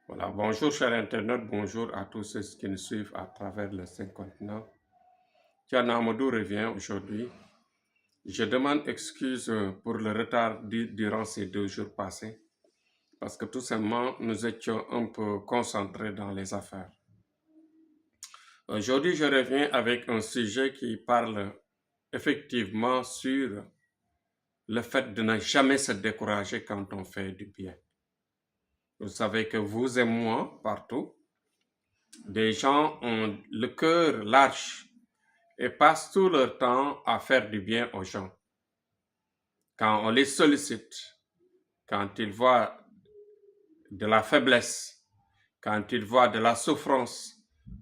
Voilà, bonjour chers internautes, bonjour à tous ceux qui nous suivent à travers les 5 continents. Tiana Amadou revient aujourd'hui. Je demande excuse pour le retard durant ces 2 jours passés, parce que tout simplement, nous étions un peu concentrés dans les affaires. Aujourd'hui, je reviens avec un sujet qui parle effectivement sur le fait de ne jamais se décourager quand on fait du bien. Vous savez que vous et moi, partout, des gens ont le cœur large et passent tout leur temps à faire du bien aux gens. Quand on les sollicite, quand ils voient de la faiblesse, quand ils voient de la souffrance,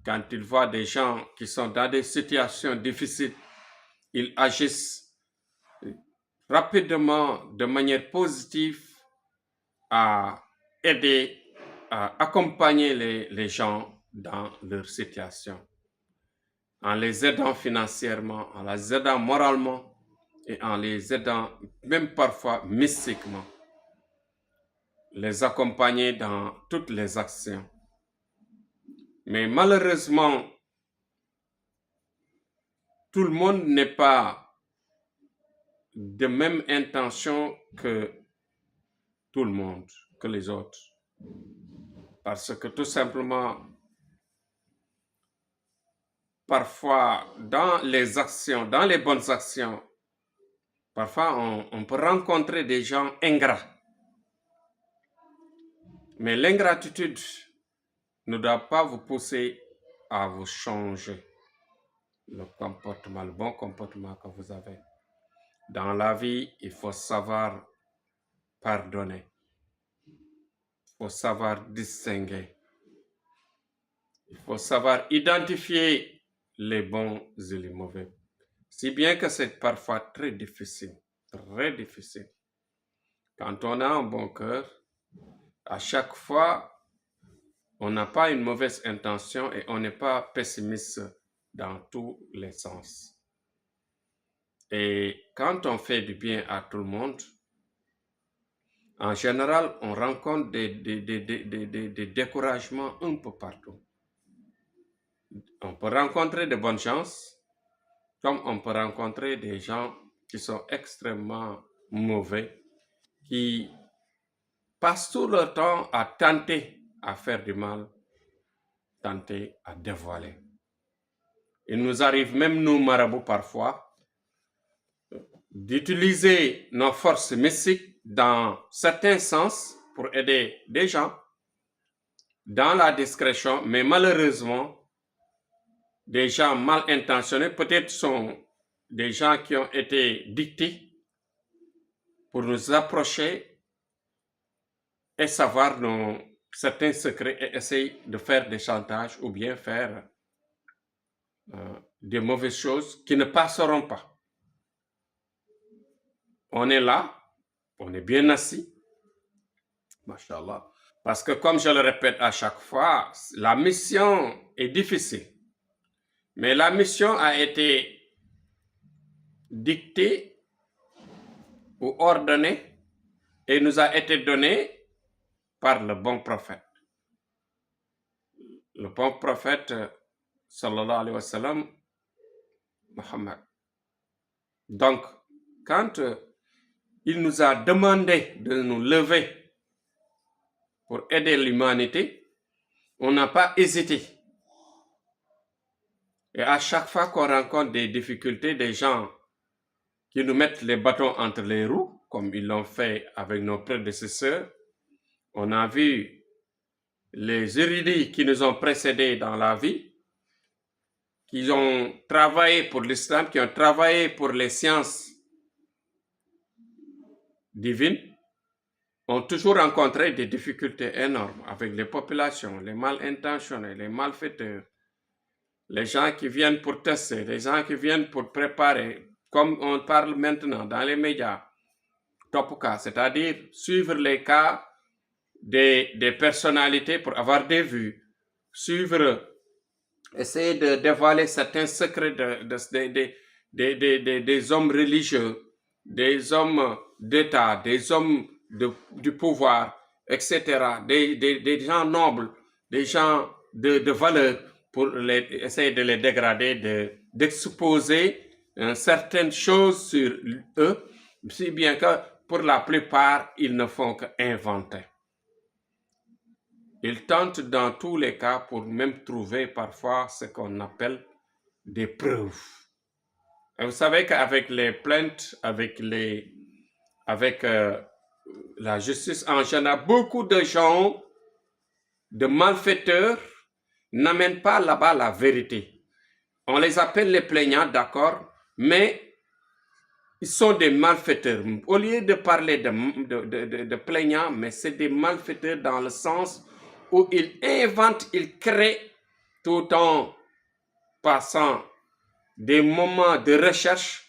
quand ils voient des gens qui sont dans des situations difficiles, ils agissent rapidement, de manière positive, à aider, à accompagner les gens dans leur situation, en les aidant financièrement, en les aidant moralement et en les aidant même parfois mystiquement, les accompagner dans toutes les actions. Mais malheureusement, tout le monde n'est pas de même intention que tout le monde, que les autres. Parce que tout simplement, parfois, dans les actions, dans les bonnes actions, parfois on peut rencontrer des gens ingrats. Mais l'ingratitude ne doit pas vous pousser à vous changer le comportement, le bon comportement que vous avez. Dans la vie, il faut savoir pardonner. Il faut savoir distinguer. Il faut savoir identifier les bons et les mauvais. Si bien que c'est parfois très difficile, très difficile. Quand on a un bon cœur, à chaque fois, on n'a pas une mauvaise intention et on n'est pas pessimiste dans tous les sens. Et quand on fait du bien à tout le monde, en général, on rencontre des découragements un peu partout. On peut rencontrer de bonnes gens, comme on peut rencontrer des gens qui sont extrêmement mauvais, qui passent tout leur temps à tenter à faire du mal, tenter à dévoiler. Il nous arrive, même nous marabouts parfois, d'utiliser nos forces mystiques dans certains sens pour aider des gens dans la discrétion, mais malheureusement, des gens mal intentionnés, peut-être sont des gens qui ont été dictés pour nous approcher et savoir certains secrets et essayer de faire des chantages ou bien faire des mauvaises choses qui ne passeront pas. On est là, on est bien assis, Masha'Allah, parce que comme je le répète à chaque fois, la mission est difficile, mais la mission a été dictée ou ordonnée et nous a été donnée par le bon prophète. Le bon prophète, sallallahu alayhi wa sallam, Muhammad. Donc, quand il nous a demandé de nous lever pour aider l'humanité, on n'a pas hésité. Et à chaque fois qu'on rencontre des difficultés, des gens qui nous mettent les bâtons entre les roues, comme ils l'ont fait avec nos prédécesseurs, on a vu les érudits qui nous ont précédés dans la vie, qui ont travaillé pour l'islam, qui ont travaillé pour les sciences divines, ont toujours rencontré des difficultés énormes avec les populations, les mal intentionnés, les malfaiteurs, les gens qui viennent pour tester, les gens qui viennent pour préparer, comme on parle maintenant dans les médias, top cas, c'est-à-dire suivre les cas des personnalités pour avoir des vues, suivre, essayer de dévoiler certains secrets des hommes religieux, des hommes d'État, des hommes du pouvoir, etc., des gens nobles, des gens de valeur, pour essayer de les dégrader, d'exposer certaines choses sur eux, si bien que pour la plupart, ils ne font qu'inventer. Ils tentent dans tous les cas pour même trouver parfois ce qu'on appelle des preuves. Et vous savez qu'avec les plaintes, avec la justice en général, beaucoup de gens, de malfaiteurs, n'amènent pas là-bas la vérité. On les appelle les plaignants, d'accord, mais ils sont des malfaiteurs. Au lieu de parler de plaignants, mais c'est des malfaiteurs dans le sens où ils inventent, ils créent tout en passant des moments de recherche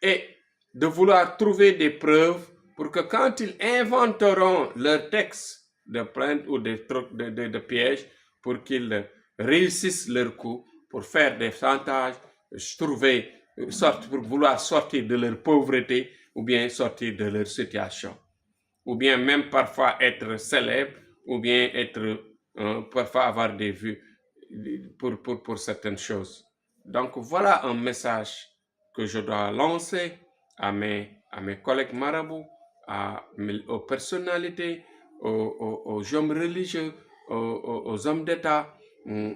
et de vouloir trouver des preuves pour que quand ils inventeront leur texte de plainte ou de piège pour qu'ils réussissent leur coup, pour faire des chantages, pour vouloir sortir de leur pauvreté ou bien sortir de leur situation, ou bien même parfois être célèbre, ou bien parfois avoir des vues pour certaines choses. Donc voilà un message que je dois lancer à mes collègues marabouts, aux personnalités, aux hommes religieux, aux hommes d'État,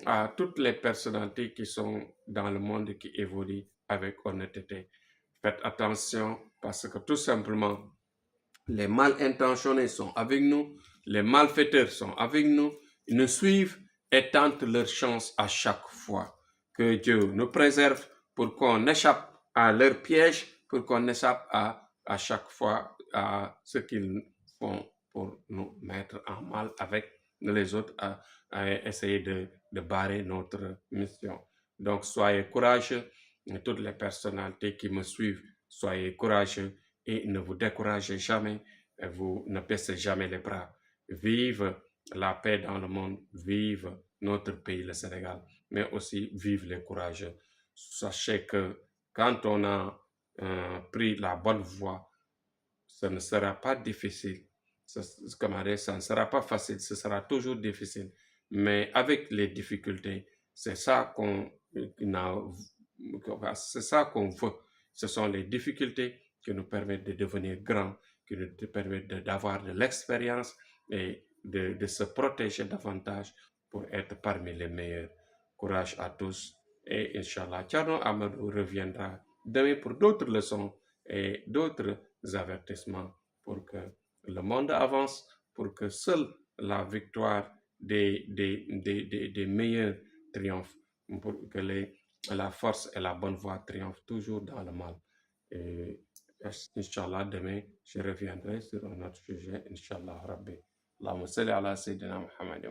à toutes les personnalités qui sont dans le monde, qui évoluent avec honnêteté. Faites attention parce que tout simplement, les mal intentionnés sont avec nous, les malfaiteurs sont avec nous, ils nous suivent et tentent leur chance à chaque fois. Que Dieu nous préserve pour qu'on échappe à leurs pièges, pour qu'on échappe à chaque fois à ce qu'ils font pour nous mettre en mal avec les autres, à essayer de barrer notre mission. Donc soyez courageux, toutes les personnalités qui me suivent, soyez courageux et ne vous découragez jamais, vous ne baissez jamais les bras. Vive la paix dans le monde, vive notre pays, le Sénégal, mais aussi vive les courageux. Sachez que quand on a pris la bonne voie, ce ne sera pas difficile. Ça ne sera pas facile, ce sera toujours difficile. Mais avec les difficultés, c'est ça qu'on veut. Ce sont les difficultés qui nous permettent de devenir grands, qui nous permettent d'avoir de l'expérience et de se protéger davantage pour être parmi les meilleurs. Courage à tous et Inch'Allah, Thierno Amadou reviendra demain pour d'autres leçons et d'autres avertissements pour que le monde avance, pour que seule la victoire des meilleurs triomphe, pour que la force et la bonne voie triomphent toujours dans le mal. Et Inch'Allah, demain, je reviendrai sur un autre sujet, Inch'Allah, Rabbi. Allahumma salli ala Sayyidina Muhammad.